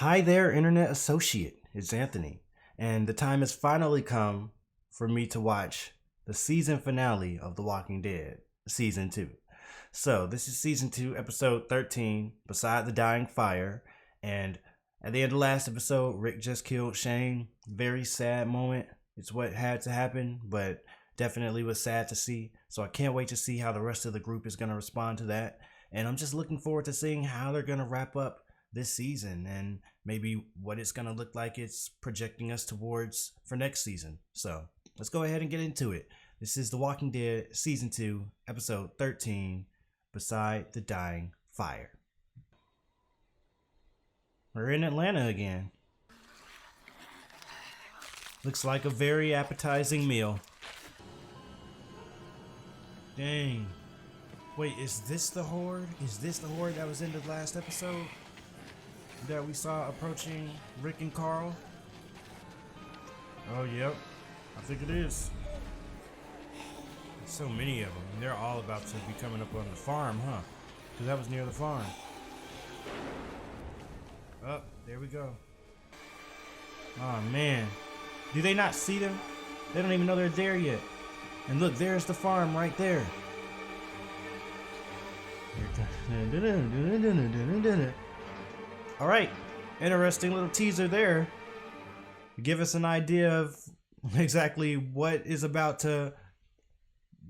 Hi there, Internet Associate. It's Anthony, and the time has finally come for me to watch the season finale of The Walking Dead, Season 2. So, this is Season 2, Episode 13, Beside the Dying Fire, and at the end of last episode, Rick just killed Shane. Very sad moment. It's what had to happen, but definitely was sad to see. So I can't wait to see how the rest of the group is going to respond to that. And I'm just looking forward to seeing how they're going to wrap up this season and maybe what it's going to look like it's projecting us towards for next season. So let's go ahead and get into it. This is The Walking Dead Season 2, Episode 13, Beside the Dying Fire. We're in Atlanta again. Looks like a very appetizing meal. Dang. Wait, is this the horde? Is this the horde that was in the last episode? That we saw approaching Rick and Carl? Oh, yep. I think it is. So many of them. And they're all about to be coming up on the farm, huh? Because that was near the farm. Oh, there we go. Oh, man. Do they not see them? They don't even know they're there yet. And look, there's the farm right there. Alright, interesting little teaser there. Give us an idea of exactly what is about to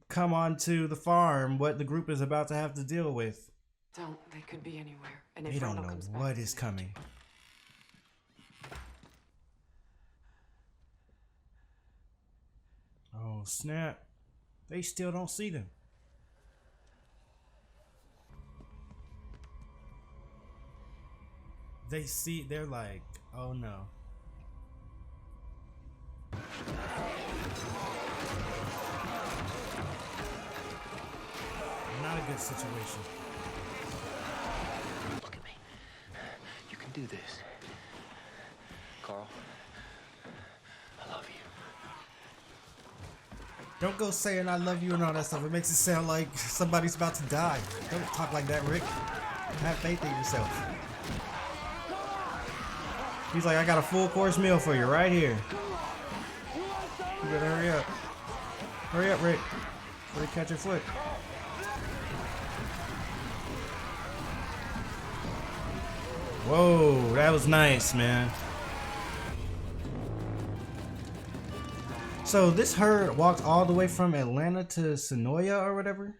come onto the farm, what the group is about to have to deal with. They could be anywhere. And they don't know what is coming. Oh snap, they still don't see them. They see, they're like, oh no. Not a good situation. Look at me. You can do this. Carl, I love you. Don't go saying I love you and all that stuff. It makes it sound like somebody's about to die. Don't talk like that, Rick. Have faith in yourself. He's like, I got a full course meal for you right here. You better hurry up. Hurry up, Rick. Before you catch your foot. Whoa, that was nice, man. So this herd walked all the way from Atlanta to Sonoya or whatever?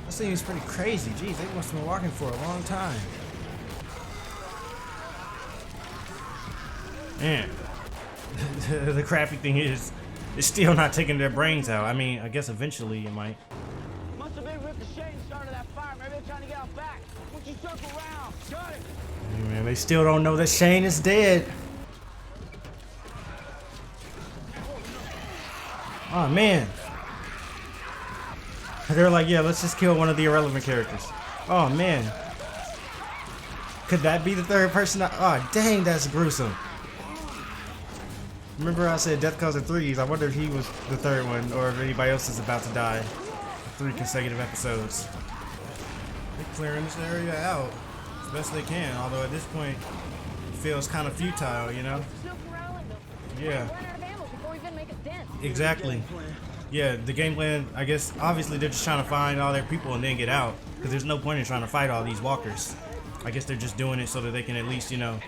That seems pretty crazy. Jeez, they must have been walking for a long time. Man, the crappy thing is, it's still not taking their brains out. I mean, I guess eventually it might. Must have been Rick and Shane started that fire. Maybe they're trying to get out back. Once you circle around, got it. Hey man, they still don't know that Shane is dead. Oh man. They're like, yeah, let's just kill one of the irrelevant characters. Oh man. Could that be the third person? Oh dang, that's gruesome. Remember I said death cause of threes. I wonder if he was the third one or if anybody else is about to die. 3 consecutive episodes. They're clearing this area out as best they can, although at this point it feels kind of futile, you know? Yeah. Exactly. Yeah, the game plan, I guess, obviously they're just trying to find all their people and then get out. Because there's no point in trying to fight all these walkers. I guess they're just doing it so that they can at least, you know,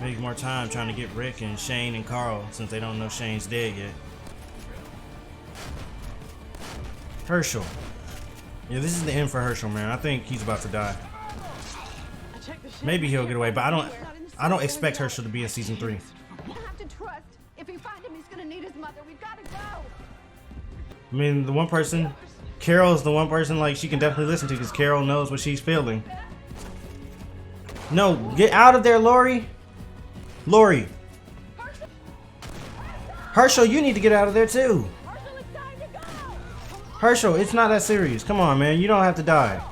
make more time trying to get Rick and Shane and Carl since they don't know Shane's dead yet. Herschel. Yeah, this is the end for Herschel, man. I think he's about to die. Maybe he'll get away, but I don't expect Herschel to be in season 3. You have to trust. If we find him, he's gonna need his mother. We've got to go. I mean, the one person, Carol's the one person like she can definitely listen to because Carol knows what she's feeling. No, get out of there, Lori. Lori. Herschel, you need to get out of there too. Herschel, it's not that serious. Come on, man. You don't have to die.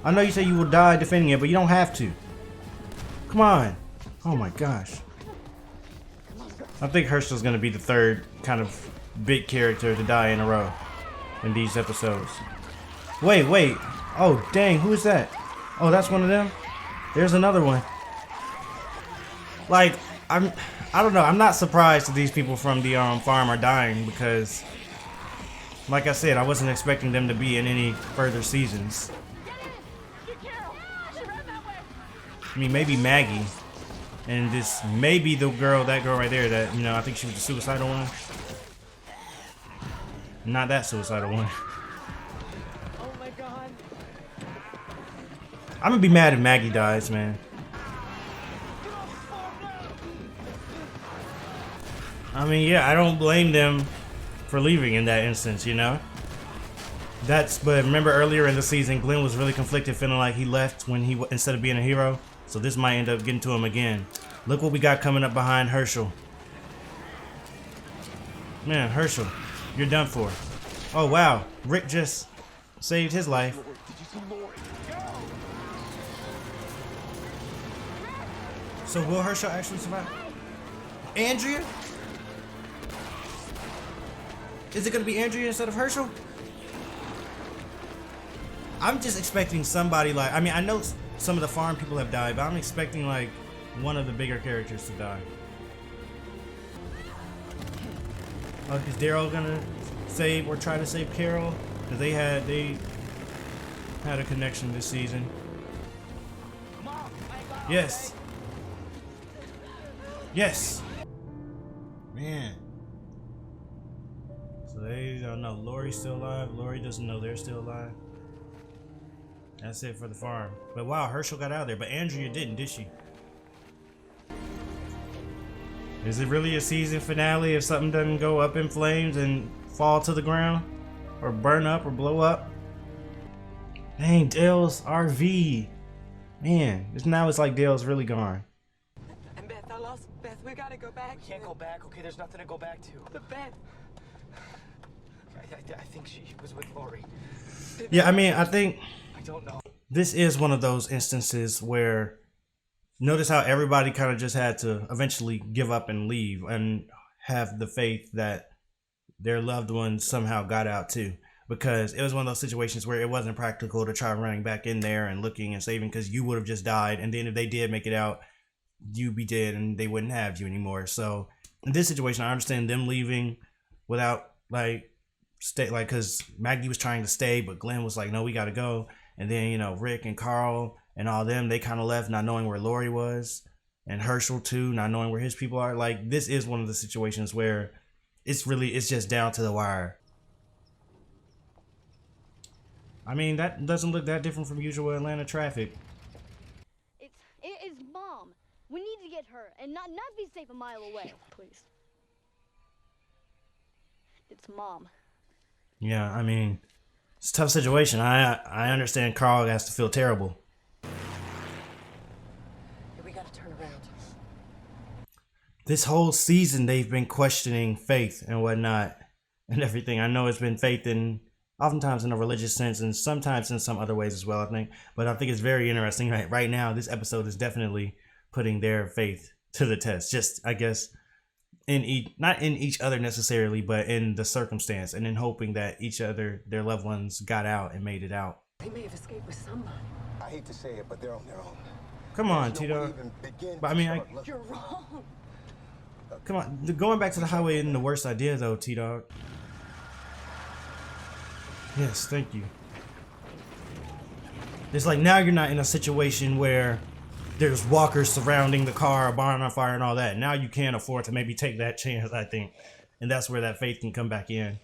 I know you say you will die defending it, but you don't have to. Come on. Oh my gosh. I think Herschel's gonna be the third kind of big character to die in a row in these episodes. Wait. Oh, dang. Who is that? Oh, that's one of them? There's another one. Like, I don't know. I'm not surprised that these people from the farm are dying because, like I said, I wasn't expecting them to be in any further seasons. Get Carol. She ran that way. I mean, maybe Maggie, and this maybe that girl right there. That, you know, I think she was the suicidal one. Not that suicidal one. Oh my God. I'm gonna be mad if Maggie dies, man. I mean, yeah, I don't blame them for leaving in that instance, you know? But remember earlier in the season, Glenn was really conflicted, feeling like he left when instead of being a hero. So this might end up getting to him again. Look what we got coming up behind Herschel. Man, Herschel, you're done for. Oh, wow. Rick just saved his life. Did you see Lori? So will Herschel actually survive? Andrea? Is it gonna be Andrea instead of Herschel? I'm just expecting somebody like, I mean, I know some of the farm people have died, but I'm expecting like one of the bigger characters to die. Is Daryl gonna save or try to save Carol? Because they had a connection this season. Yes. Yes. Man. So they don't know Lori's still alive. Lori doesn't know they're still alive. That's it for the farm. But wow, Herschel got out of there. But Andrea didn't, did she? Is it really a season finale if something doesn't go up in flames and fall to the ground? Or burn up or blow up? Dang, Dale's RV. Man, now it's like Dale's really gone. And Beth, I lost Beth. We gotta go back. We can't go back, okay? There's nothing to go back to. But Beth. I think she was with Lori. Yeah, I mean, I think I don't know. this is one of those instances where notice how everybody kind of just had to eventually give up and leave and have the faith that their loved ones somehow got out too, because it was one of those situations where it wasn't practical to try running back in there and looking and saving, because you would have just died, and then if they did make it out, you'd be dead and they wouldn't have you anymore. So in this situation, I understand them leaving without because Maggie was trying to stay, but Glenn was like, no, we gotta go. And then, you know, Rick and Carl and all them, they kind of left not knowing where Lori was, and Herschel too, not knowing where his people are. Like, this is one of the situations where it's just down to the wire. I mean, that doesn't look that different from usual Atlanta traffic. It's Mom. We need to get her and not be safe a mile away. Please. It's Mom. Yeah, I mean, it's a tough situation. I understand Carl has to feel terrible. We gotta turn around. This whole season, they've been questioning faith and whatnot and everything. I know it's been faith oftentimes in a religious sense and sometimes in some other ways as well, I think. But I think it's very interesting. Right now, this episode is definitely putting their faith to the test. Just, I guess, not in each other necessarily, but in the circumstance, and in hoping that their loved ones got out and made it out. They may have escaped with somebody. I hate to say it, but they're on their own. Come on, There's no way T-Dog. to even begin But I to mean, start looking. You're wrong. Come on, going back to the highway isn't the worst idea though, T-Dog. Yes, thank you. It's like now you're not in a situation where there's walkers surrounding the car, a barn on fire and all that. Now you can't afford to maybe take that chance, I think. And that's where that faith can come back in.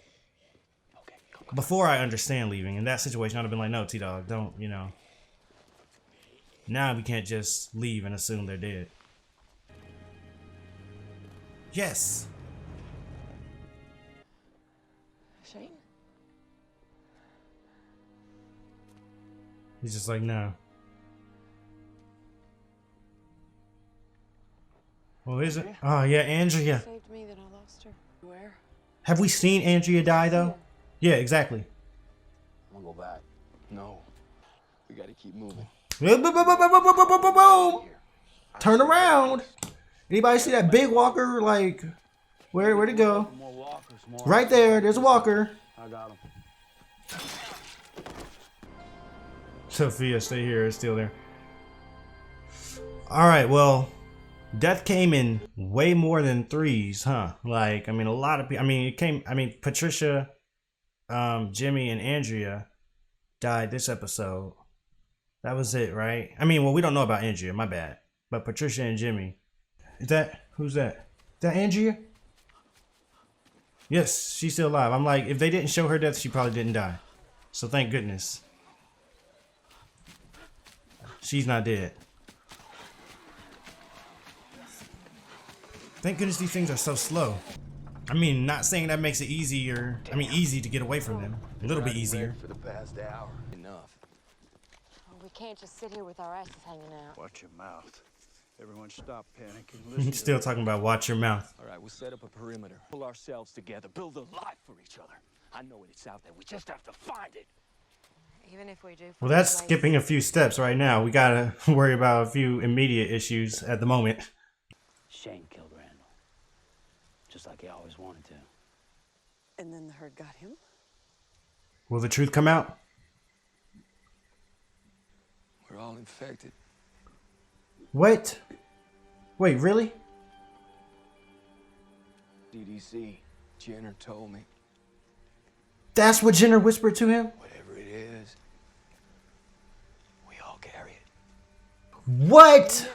Okay, go. Before I understand leaving, in that situation I'd have been like, no, T-Dog, don't, you know. Now we can't just leave and assume they're dead. Yes. Shane? He's just like, no. Well, is it? Oh, yeah, Andrea. Saved me, then I lost her. Where? Have we seen Andrea die, though? Yeah, exactly. I'm gonna go back. No. We gotta keep moving. Boom, boom, boom, boom, boom, boom, boom, boom, boom. Turn around. Anybody see that big walker? Like, where'd it go? More walkers, more. Right there. There's a walker. I got him. Sophia, stay here. It's still there. All right, well, death came in way more than threes, huh? Like, I mean, a lot of people. I mean, it came. I mean, Patricia, Jimmy, and Andrea died this episode. That was it, right? I mean, well, we don't know about Andrea. My bad. But Patricia and Jimmy. Is that who's that? Is that Andrea? Yes, she's still alive. I'm like, if they didn't show her death, she probably didn't die. So thank goodness. She's not dead. Thank goodness these things are so slow. I mean, not saying that makes it easier. I mean, easy to get away from them. A little bit easier. For the past hour. Enough. Well, we can't just sit here with our asses hanging out. Watch your mouth. Everyone stop panicking. Listen to Still talking about watch your mouth. All right, we'll set up a perimeter. Pull ourselves together, build a life for each other. I know it's out there. We just have to find it. Even if we do. Well, that's skipping a few steps right now. We gotta worry about a few immediate issues at the moment. Shane killed Randall. Just like he always wanted to. And then the herd got him? Will the truth come out? We're all infected. What? Wait, really? DDC. Jenner told me. That's what Jenner whispered to him? Whatever it is, we all carry it. What?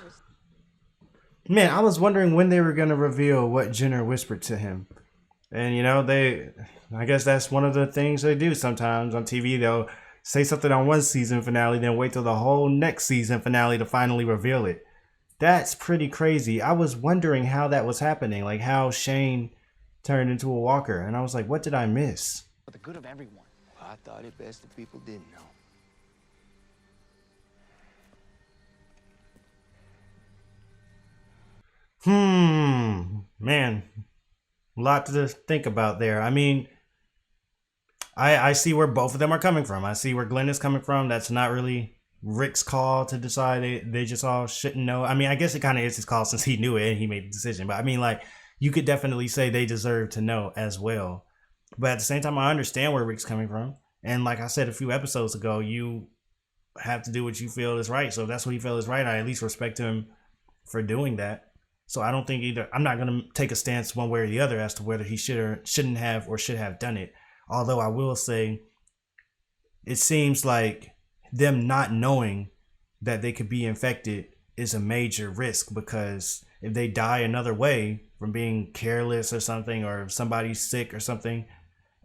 Man, I was wondering when they were going to reveal what Jenner whispered to him. And, you know, I guess that's one of the things they do sometimes on TV. They'll say something on one season finale, then wait till the whole next season finale to finally reveal it. That's pretty crazy. I was wondering how that was happening, like how Shane turned into a walker. And I was like, what did I miss? For the good of everyone. Well, I thought it best if people didn't know. Man, a lot to think about there. I mean, I see where both of them are coming from. I see where Glenn is coming from. That's not really Rick's call to decide. They just all shouldn't know. I mean, I guess it kind of is his call since he knew it and he made the decision. But I mean, like, you could definitely say they deserve to know as well. But at the same time, I understand where Rick's coming from. And like I said a few episodes ago, you have to do what you feel is right. So if that's what he feels is right, I at least respect him for doing that. So I don't think either. I'm not going to take a stance one way or the other as to whether he should or shouldn't have or should have done it. Although I will say it seems like them not knowing that they could be infected is a major risk, because if they die another way from being careless or something, or if somebody's sick or something,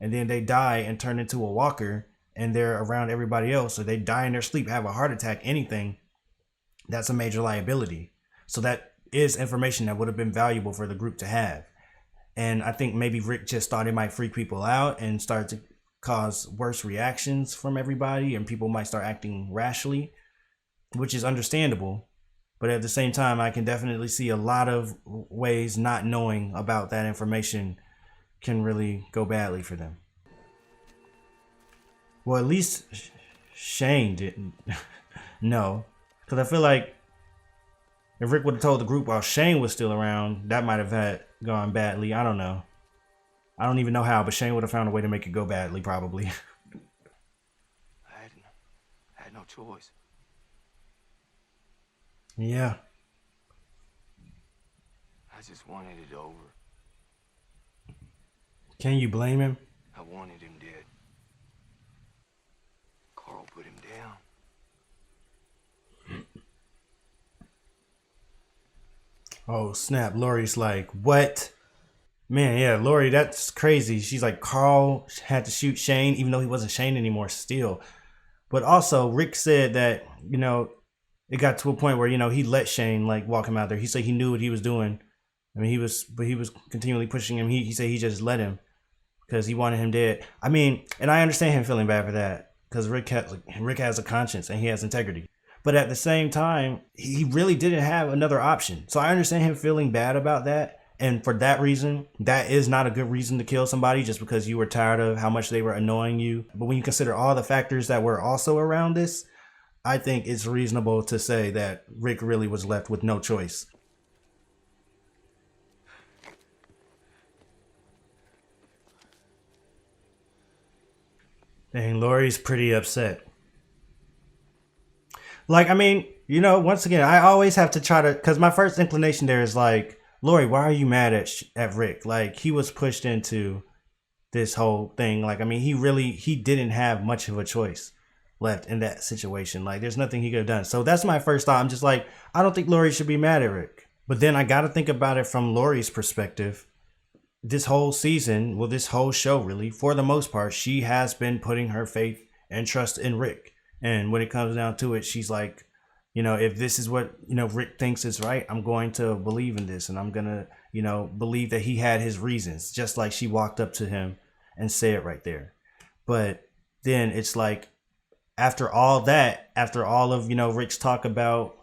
and then they die and turn into a walker and they're around everybody else, or they die in their sleep, have a heart attack, anything, that's a major liability. So that is information that would have been valuable for the group to have. And I think maybe Rick just thought it might freak people out and start to cause worse reactions from everybody, and people might start acting rashly, which is understandable. But at the same time, I can definitely see a lot of ways not knowing about that information can really go badly for them. Well, at least Shane didn't know, because I feel like if Rick would have told the group while Shane was still around, that might have gone badly. I don't know. I don't even know how, but Shane would have found a way to make it go badly, probably. I had no choice. Yeah. I just wanted it over. Can you blame him? I wanted him dead. Carl put him down. Oh, snap. Lori's like, what? Man, yeah, Lori, that's crazy. She's like, Carl had to shoot Shane, even though he wasn't Shane anymore still. But also, Rick said that, you know, it got to a point where, you know, he let Shane, like, walk him out there. He said he knew what he was doing. I mean, he was continually pushing him. He said he just let him because he wanted him dead. I mean, and I understand him feeling bad for that, because Rick has a conscience and he has integrity. But at the same time, he really didn't have another option. So I understand him feeling bad about that. And for that reason, that is not a good reason to kill somebody, just because you were tired of how much they were annoying you. But when you consider all the factors that were also around this, I think it's reasonable to say that Rick really was left with no choice. Dang, Lori's pretty upset. Like, I mean, You know, once again, I always have to try to, because my first inclination there is like, Lori, why are you mad at Rick? Like, he was pushed into this whole thing. Like, I mean, he didn't have much of a choice left in that situation. Like, there's nothing he could have done. So that's my first thought. I'm just like, I don't think Lori should be mad at Rick. But then I got to think about it from Lori's perspective. This whole season, well, this whole show really, for the most part, she has been putting her faith and trust in Rick. And when it comes down to it, she's like, you know, if this is what, you know, Rick thinks is right, I'm going to believe in this. And I'm going to, you know, believe that he had his reasons, just like she walked up to him and said it right there. But then it's like, after all that, after all of, you know, Rick's talk about,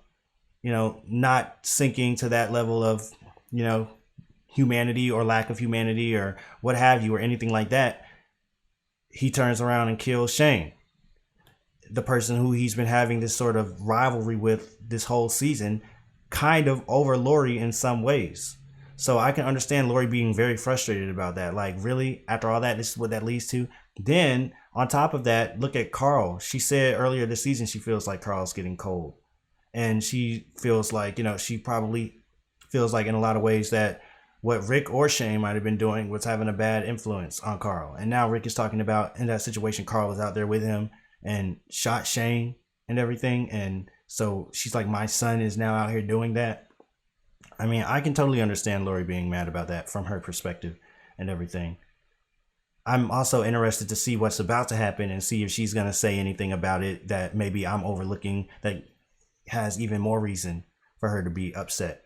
you know, not sinking to that level of, you know, humanity or lack of humanity or what have you or anything like that, he turns around and kills Shane, the person who he's been having this sort of rivalry with this whole season, kind of over Lori in some ways. So I can understand Lori being very frustrated about that. Like, really, after all that, this is what that leads to. Then on top of that, look at Carl. She said earlier this season she feels like Carl's getting cold, and she feels like, you know, she probably feels like in a lot of ways that what Rick or Shane might have been doing was having a bad influence on Carl. And now Rick is talking about in that situation, Carl was out there with him and shot Shane and everything. And so she's like, my son is now out here doing that. I mean, I can totally understand Lori being mad about that from her perspective and everything. I'm also interested to see what's about to happen and see if she's going to say anything about it that maybe I'm overlooking that has even more reason for her to be upset.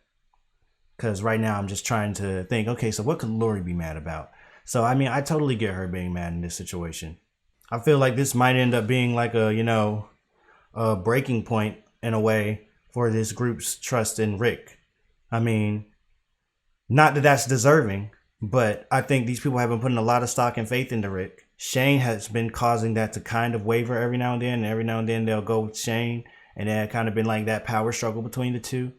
Because right now I'm just trying to think, okay, so what could Lori be mad about? So, I mean, I totally get her being mad in this situation. I feel like this might end up being like a, you know, a breaking point in a way for this group's trust in Rick. I mean, not that that's deserving, but I think these people have been putting a lot of stock and faith into Rick. Shane has been causing that to kind of waver every now and then. And every now and then they'll go with Shane. And it kind of been like that power struggle between the two.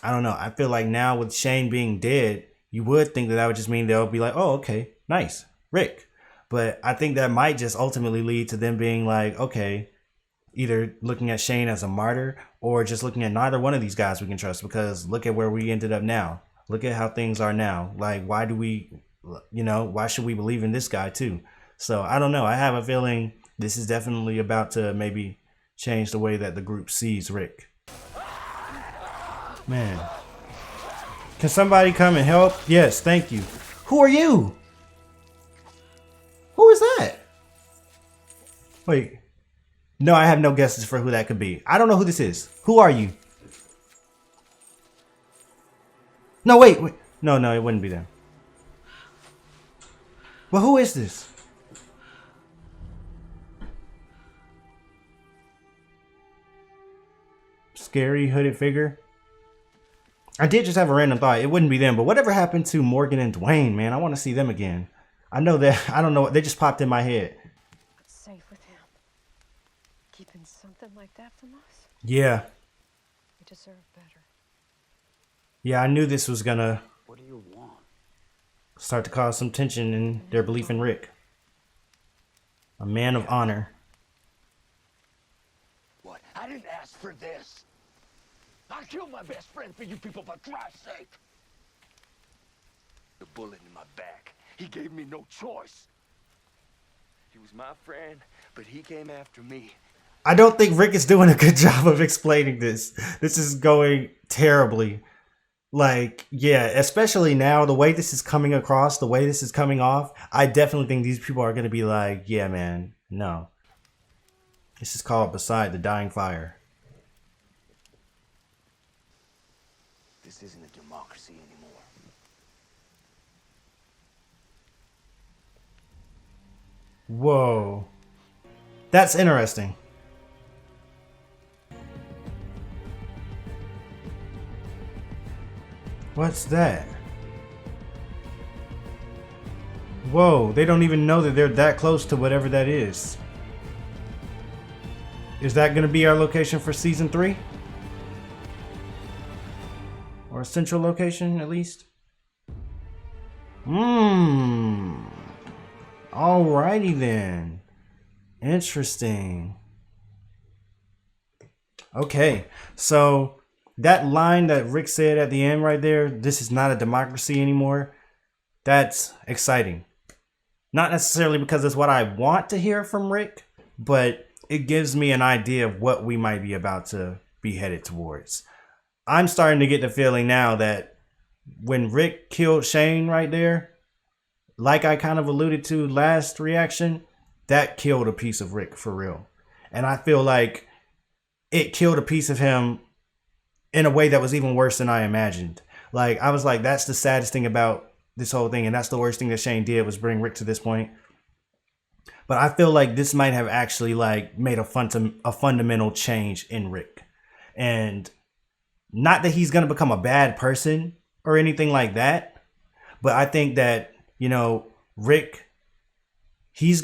I don't know. I feel like now with Shane being dead, you would think that that would just mean they'll be like, oh, okay, nice, Rick. But I think that might just ultimately lead to them being like, okay, either looking at Shane as a martyr or just looking at neither one of these guys we can trust, because look at where we ended up now. Look at how things are now. Like, why do we, you know, why should we believe in this guy too? So I don't know. I have a feeling this is definitely about to maybe change the way that the group sees Rick. Man. Can somebody come and help? Yes, thank you. Who are you? Who is that? Wait. No, I have no guesses for who that could be. I don't know who this is. Who are you? No, wait. No, it wouldn't be them. Well, who is this? Scary hooded figure. I did just have a random thought. It wouldn't be them, but whatever happened to Morgan and Dwayne, man? I want to see them again. I know that, I don't know, they just popped in my head. What's safe with him? Keeping something like that from us? Yeah. We deserve better. Yeah, I knew this was gonna What do you want? start to cause some tension in their belief in Rick. A man of honor. What? I didn't ask for this. I killed my best friend for you people, for Christ's sake. The bullet in my back. He gave me no choice. He was my friend, but he came after me. I don't think Rick is doing a good job of explaining this. This is going terribly. Like, yeah, especially now, the way this is coming across, the way this is coming off, I definitely think these people are going to be like, yeah, man, no. This is called Beside the Dying Fire. This isn't a democracy anymore. Whoa. That's interesting. What's that? Whoa, they don't even know that they're that close to whatever that is. Is that going to be our location for season 3? Or a central location, at least? Alrighty then. Interesting. Okay, so that line that Rick said at the end right there, this is not a democracy anymore, that's exciting. Not necessarily because it's what I want to hear from Rick, but it gives me an idea of what we might be about to be headed towards. I'm starting to get the feeling now that when Rick killed Shane right there, like I kind of alluded to last reaction, that killed a piece of Rick for real. And I feel like it killed a piece of him in a way that was even worse than I imagined. Like, I was like, that's the saddest thing about this whole thing, and that's the worst thing that Shane did, was bring Rick to this point. But I feel like this might have actually like made a fundamental change in Rick. And not that he's going to become a bad person or anything like that, but I think that, you know, Rick, he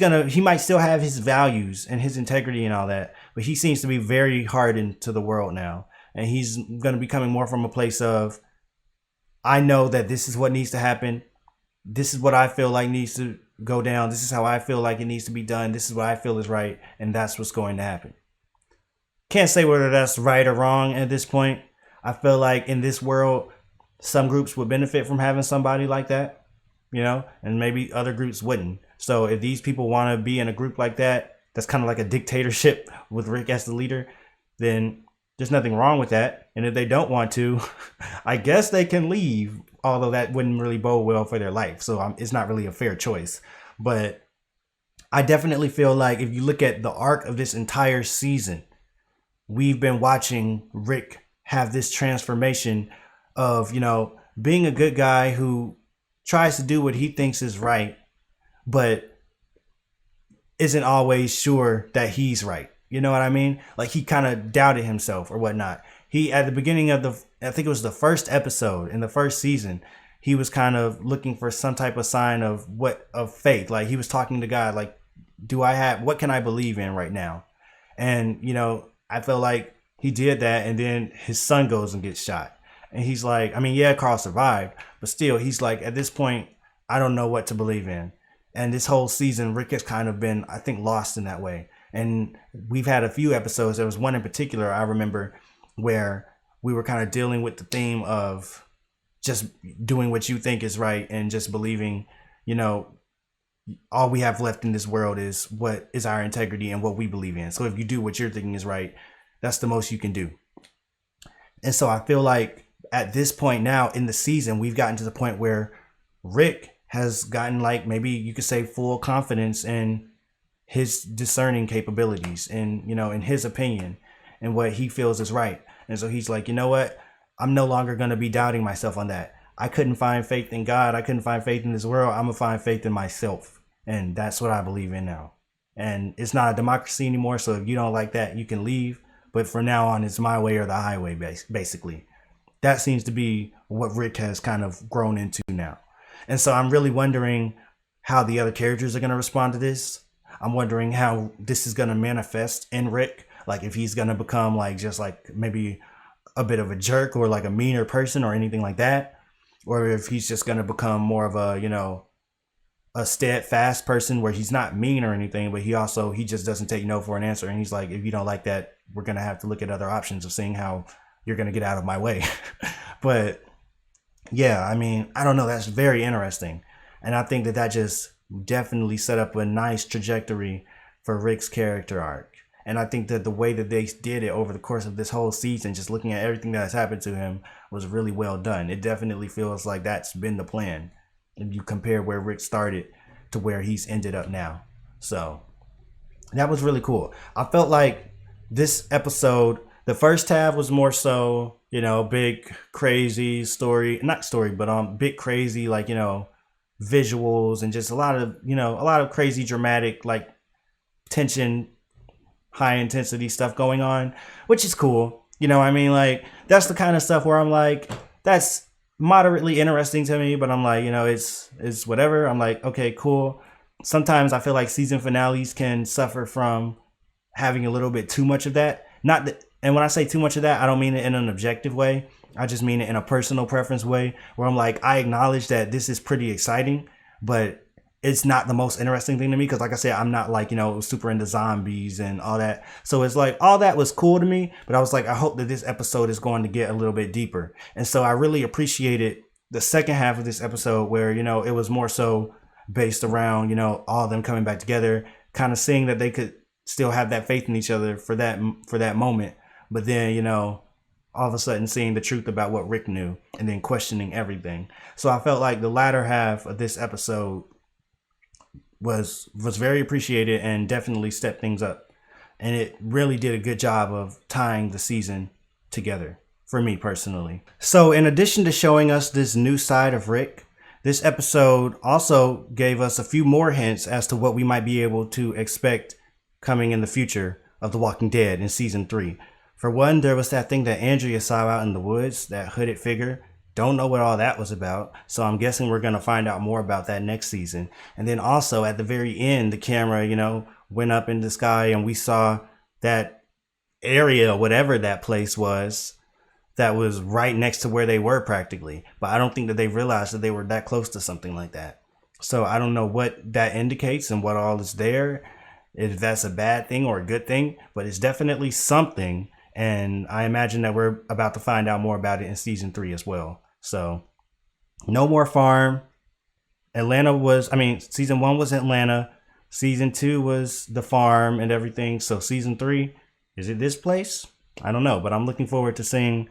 might still have his values and his integrity and all that, but he seems to be very hardened to the world now. And he's going to be coming more from a place of, I know that this is what needs to happen. This is what I feel like needs to go down. This is how I feel like it needs to be done. This is what I feel is right. And that's what's going to happen. Can't say whether that's right or wrong at this point. I feel like in this world, some groups would benefit from having somebody like that, you know, and maybe other groups wouldn't. So if these people want to be in a group like that, that's kind of like a dictatorship with Rick as the leader, then there's nothing wrong with that. And if they don't want to, I guess they can leave, although that wouldn't really bode well for their life. So it's not really a fair choice. But I definitely feel like if you look at the arc of this entire season, we've been watching Rick have this transformation of, you know, being a good guy who tries to do what he thinks is right, but isn't always sure that he's right. You know what I mean? Like, he kind of doubted himself or whatnot. He, at the beginning of I think it was the first episode in the first season, he was kind of looking for some type of sign of faith. Like, he was talking to God, like, what can I believe in right now? And, you know, I feel like he did that, and then his son goes and gets shot. And he's like, I mean, yeah, Carl survived, but still, he's like, at this point, I don't know what to believe in. And this whole season, Rick has kind of been, I think, lost in that way. And we've had a few episodes. There was one in particular I remember where we were kind of dealing with the theme of just doing what you think is right and just believing, you know, all we have left in this world is what is our integrity and what we believe in. So if you do what you're thinking is right, that's the most you can do. And so I feel like at this point now in the season, we've gotten to the point where Rick has gotten, like, maybe you could say, full confidence in his discerning capabilities and, you know, in his opinion and what he feels is right. And so he's like, you know what? I'm no longer going to be doubting myself on that. I couldn't find faith in God. I couldn't find faith in this world. I'm going to find faith in myself. And that's what I believe in now. And it's not a democracy anymore. So if you don't like that, you can leave. But from now on, it's my way or the highway, basically. That seems to be what Rick has kind of grown into now. And so I'm really wondering how the other characters are going to respond to this. I'm wondering how this is going to manifest in Rick. Like, if he's going to become like just like maybe a bit of a jerk or like a meaner person or anything like that. Or if he's just going to become more of a, you know, a steadfast person where he's not mean or anything, but he just doesn't take no for an answer. And he's like, if you don't like that, we're going to have to look at other options of seeing how you're going to get out of my way. But yeah, I mean, I don't know. That's very interesting. And I think that just definitely set up a nice trajectory for Rick's character arc. And I think that the way that they did it over the course of this whole season, just looking at everything that has happened to him, was really well done. It definitely feels like that's been the plan if you compare where Rick started to where he's ended up now. So that was really cool. I felt like this episode, the first half was more so, you know, big crazy story, not story, but big crazy, like, you know, visuals and just a lot of crazy dramatic, like, tension, high intensity stuff going on, which is cool. You know, I mean, like, that's the kind of stuff where I'm like, that's moderately interesting to me, but I'm like, you know, it's whatever. I'm like, okay, cool. Sometimes I feel like season finales can suffer from having a little bit too much of that. Not that, and when I say too much of that, I don't mean it in an objective way. I just mean it in a personal preference way, where I'm like, I acknowledge that this is pretty exciting, but it's not the most interesting thing to me because, like I said, I'm not like, super into zombies and all that. So it's like all that was cool to me, but I was like, I hope that this episode is going to get a little bit deeper. And so I really appreciated the second half of this episode where, it was more so based around, all of them coming back together, kind of seeing that they could still have that faith in each other for that moment. But then, all of a sudden seeing the truth about what Rick knew and then questioning everything. So I felt like the latter half of this episode was very appreciated and definitely stepped things up. And it really did a good job of tying the season together for me personally. So in addition to showing us this new side of Rick, this episode also gave us a few more hints as to what we might be able to expect coming in the future of The Walking Dead in season 3. For one, there was that thing that Andrea saw out in the woods, that hooded figure. Don't know what all that was about, so I'm guessing we're going to find out more about that next season. And then also at the very end, the camera, went up in the sky and we saw that area, whatever that place was, that was right next to where they were practically. But I don't think that they realized that they were that close to something like that. So I don't know what that indicates and what all is there, if that's a bad thing or a good thing, but it's definitely something. And I imagine that we're about to find out more about it in season 3 as well. So no more farm. Season 1 was Atlanta. Season 2 was the farm and everything. So season 3, is it this place? I don't know, but I'm looking forward to seeing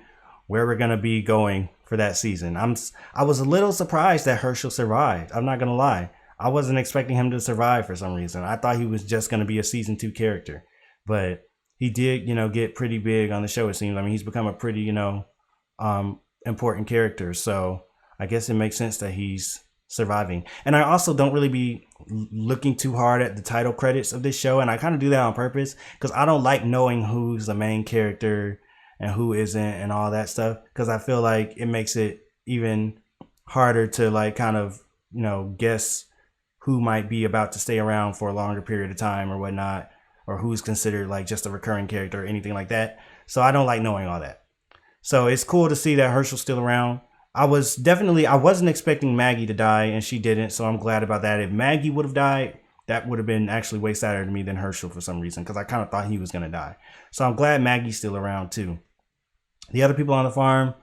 where we're going to be going for that season. I was a little surprised that Herschel survived. I'm not going to lie. I wasn't expecting him to survive for some reason. I thought he was just going to be a season 2 character, but he did, get pretty big on the show, it seems. He's become a pretty, important character. So I guess it makes sense that he's surviving. And I also don't really be looking too hard at the title credits of this show. And I kind of do that on purpose because I don't like knowing who's the main character and who isn't and all that stuff. Because I feel like it makes it even harder to guess who might be about to stay around for a longer period of time or whatnot, or who's considered just a recurring character or anything like that. So I don't like knowing all that. So it's cool to see that Herschel's still around. I wasn't expecting Maggie to die, and she didn't, so I'm glad about that. If Maggie would have died, that would have been actually way sadder to me than Herschel for some reason, because I kind of thought he was going to die. So I'm glad Maggie's still around too. The other people on the farm,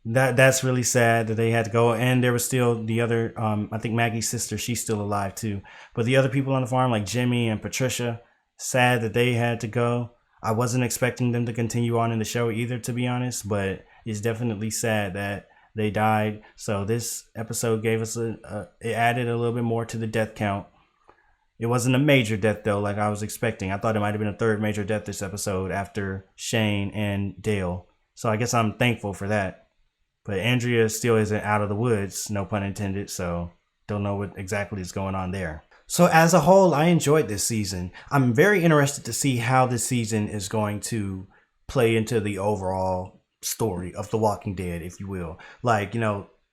that's really sad that they had to go. And there was still the other, I think Maggie's sister, she's still alive too. But the other people on the farm, like Jimmy and Patricia, sad that they had to go. I wasn't expecting them to continue on in the show either, to be honest, but it's definitely sad that they died. So this episode gave us it added a little bit more to the death count. It wasn't a major death though, like I was expecting. I thought it might have been a third major death this episode after Shane and Dale. So I guess I'm thankful for that. But Andrea still isn't out of the woods, no pun intended, so don't know what exactly is going on there. So as a whole, I enjoyed this season. I'm very interested to see how this season is going to play into the overall story of The Walking Dead, if you will.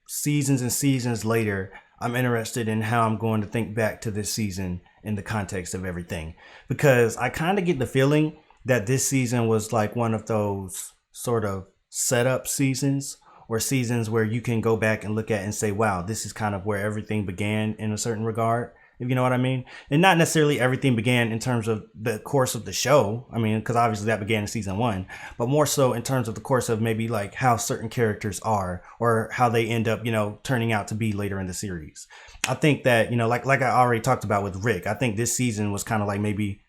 Seasons and seasons later, I'm interested in how I'm going to think back to this season in the context of everything. Because I kind of get the feeling that this season was like one of those sort of setup seasons, or seasons where you can go back and look at and say, wow, this is kind of where everything began in a certain regard, if you know what I mean. And not necessarily everything began in terms of the course of the show. Because obviously that began in season 1, but more so in terms of the course of maybe how certain characters are or how they end up, turning out to be later in the series. I think that, like I already talked about with Rick, I think this season was kind of like maybe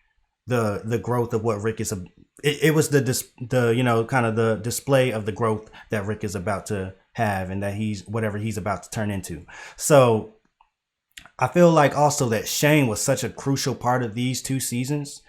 the growth of what Rick is. It was the display of the growth that Rick is about to have and that he's whatever he's about to turn into. So I feel like also that Shane was such a crucial part of these two seasons,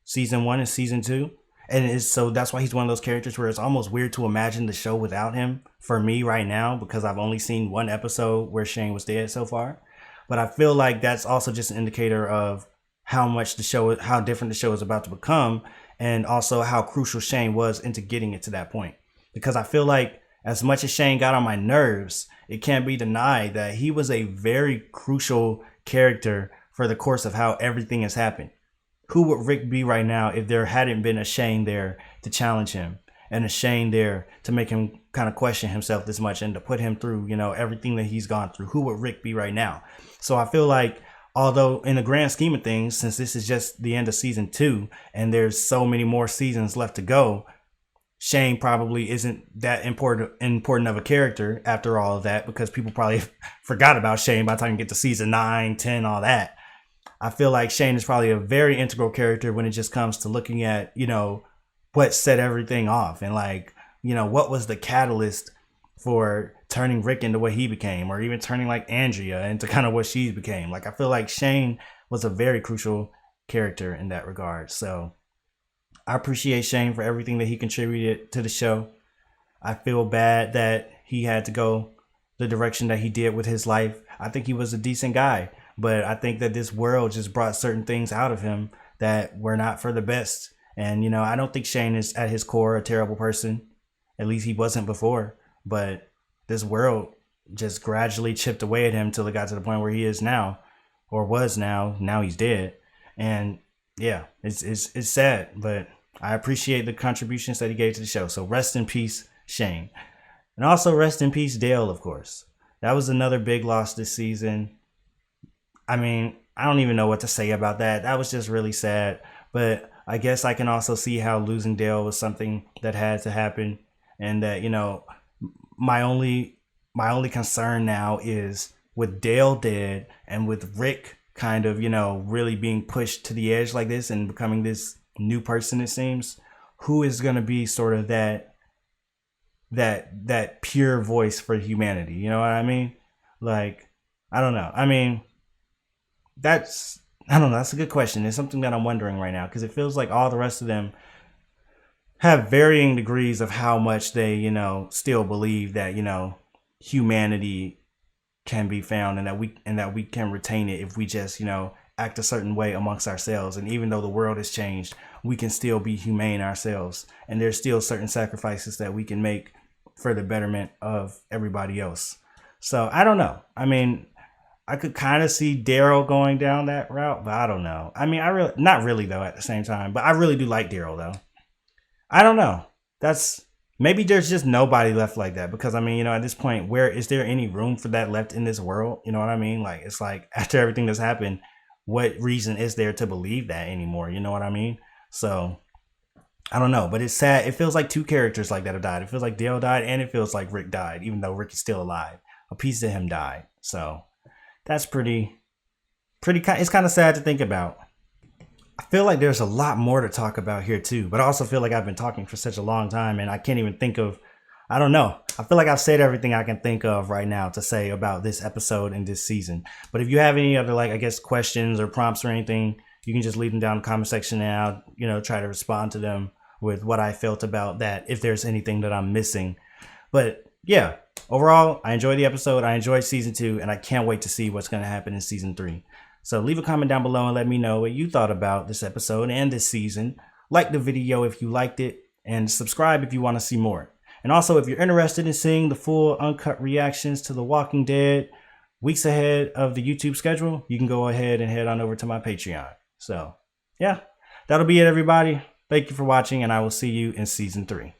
season 1 and season 2. And so that's why he's one of those characters where it's almost weird to imagine the show without him for me right now, because I've only seen one episode where Shane was dead so far. But I feel like that's also just an indicator of how different the show is about to become, and also how crucial Shane was into getting it to that point. Because I feel like as much as Shane got on my nerves, it can't be denied that he was a very crucial character for the course of how everything has happened. Who would Rick be right now if there hadn't been a Shane there to challenge him? and a Shane there to make him kind of question himself this much and to put him through, everything that he's gone through. Who would Rick be right now? So I feel like, although in the grand scheme of things, since this is just the end of season 2 and there's so many more seasons left to go, Shane probably isn't that important of a character after all of that, because people probably forgot about Shane by the time you get to season 9, 10, all that. I feel like Shane is probably a very integral character when it just comes to looking at, what set everything off and what was the catalyst for turning Rick into what he became, or even turning like Andrea into kind of what she became. I feel like Shane was a very crucial character in that regard. So I appreciate Shane for everything that he contributed to the show. I feel bad that he had to go the direction that he did with his life. I think he was a decent guy, but I think that this world just brought certain things out of him that were not for the best. And, I don't think Shane is at his core a terrible person. At least he wasn't before. But this world just gradually chipped away at him till it got to the point where he is now, or was now. Now he's dead. And yeah, it's sad, but I appreciate the contributions that he gave to the show. So rest in peace, Shane. And also rest in peace, Dale, of course. That was another big loss this season. I mean, I don't even know what to say about that. That was just really sad. But I guess I can also see how losing Dale was something that had to happen. And that, my only concern now is with Dale dead and with Rick kind of, really being pushed to the edge like this and becoming this new person, it seems, who is going to be sort of that pure voice for humanity? You know what I mean? I don't know. I mean, that's a good question. It's something that I'm wondering right now, because it feels like all the rest of them have varying degrees of how much they, still believe that, humanity can be found, and that we can retain it if we just, act a certain way amongst ourselves. And even though the world has changed, we can still be humane ourselves. And there's still certain sacrifices that we can make for the betterment of everybody else. So I don't know. I mean, I could kind of see Daryl going down that route, but I don't know. I mean, not really though at the same time, but I really do like Daryl though. I don't know. Maybe there's just nobody left like that, because I mean, at this point, where is there any room for that left in this world? You know what I mean? It's like after everything that's happened, what reason is there to believe that anymore? You know what I mean? So I don't know, but it's sad. It feels like two characters like that have died. It feels like Dale died, and it feels like Rick died, even though Rick is still alive. A piece of him died. So that's pretty. It's kind of sad to think about. I feel like there's a lot more to talk about here too, but I also feel like I've been talking for such a long time and I can't even think of, I don't know. I feel like I've said everything I can think of right now to say about this episode and this season. But if you have any other, questions or prompts or anything, you can just leave them down in the comment section and I'll, try to respond to them with what I felt about that, if there's anything that I'm missing. But yeah, overall, I enjoyed the episode. I enjoyed season 2, and I can't wait to see what's going to happen in season 3. So leave a comment down below and let me know what you thought about this episode and this season. Like the video if you liked it, and subscribe if you want to see more. And also, if you're interested in seeing the full uncut reactions to The Walking Dead weeks ahead of the YouTube schedule, you can go ahead and head on over to my Patreon. So yeah, that'll be it, everybody. Thank you for watching, and I will see you in season 3.